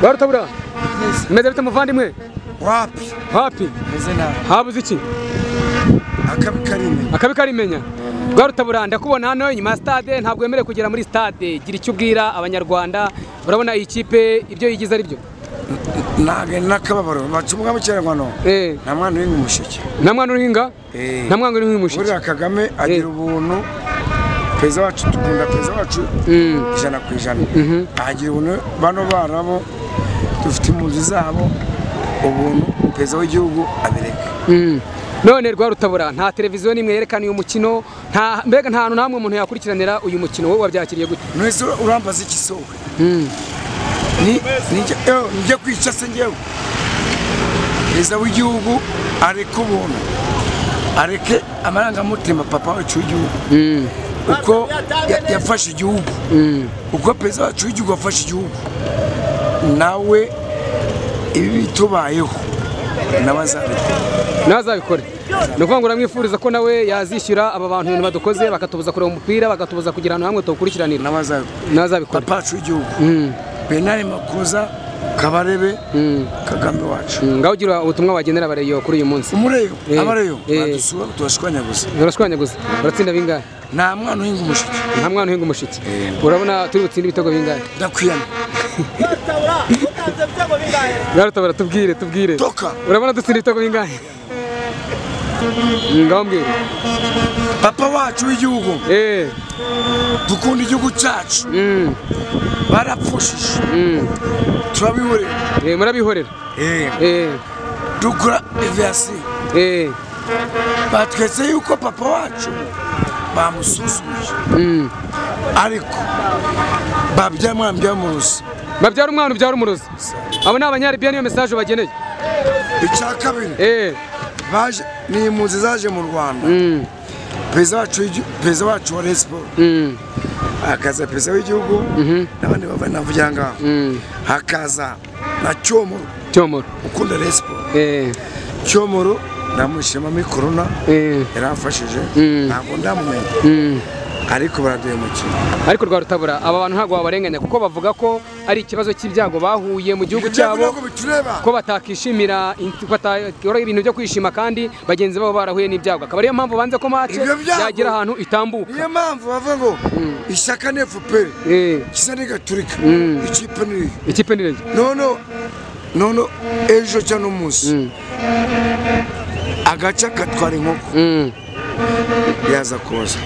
Garutabura meze bite muvandimwe wapi mezena habuze iki akabi karimenya Garutabura ndakubona hano inyuma ya stade ntabwo yemere kugera muri stade gira icyo ubwira abanyarwanda urabona iyi kipe ibyo yigize ari byo nage nakababaro bacumwa mu cyarangwano nta mwana uri umushike nta mwana uri hinga nta mwana uri umushike uri Kagame agira ubuntu peza wacu tukunda peza wacu ijana ku ijana agira ubuntu bano barabo dufite impunzi zabo ubuntu peza w'igihugu abireka none Rwarutabura nta televiziyo nimwe yerekana uyu mukino nta mbega nta hantu namwe umuntu yakurikiranira uyu mukino wowe wabyakiriye gute mwese urambaza ikisowe nijya kwica se ngewe peza w'igihugu areka ubuntu areke amarangamutima papa wacu w'igihugu uko yafashe igihugu uko peza wacu w'igihugu yafashe igihugu nawe ibi bitubayeho nazabikore nukuvuga ngo uramwifuriza ko nawe yazishyura aba bantu ibintu badukoze bakatubuza kureba umupira bakatubuza kugira ahantu hamwe tuwukurikiranira nazabikore pacu w'igihugu Benari Makuza Kabarebe Kagame wacu ngaho ugira ubutumwa wagenera abareyo kuri uyu munsi umureyo abareyo badusura tubashwanyaguza baratsinda bingahe nta mwana uhinga umushiki urabona turi butsinde ibitego bingahe ndakwiyana Garutabura tubwire urabona dutsinda ibitego bingahe ngaho mbwira papa wacu w'igihugu dukunda igihugu cyacu barapfushije turabihorera murabihorera dukora eviasi batwetse yuko papa wacu bamusuzumije ariko babyara umwana byamuruzi babyara umwana ubyara umurozi abo ni abanyaribiya niyo message bageneye icya kabiri baje ni impunzi zaje mu Rwanda perezida wacu wa Rayon Sports hakaza perezida w'igihugu n'abandi bava navugira ngaho hakaza na Cyomoro ukunda Rayon Sports Cyomoro namushima muri corona yarafashije ntabwo ndamumenya ariko baraduhemukira ariko Rwarutabura aba bantu ntabwo babarenganya kuko bavuga ko ari ikibazo cy'ibyago bahuye mu gihugu cyabo ko batakishimira ibintu byo kwishima kandi bagenzi babo barahuye n'ibyago akaba ariyo mpamvu banze ko match yagira ahantu itambuka niyo mpamvu bavuga ngo ishyaka ni FPR kisa ni gaturika ikipe ni nono ejo cyane umunsi agaca katwara inkoko yaza koza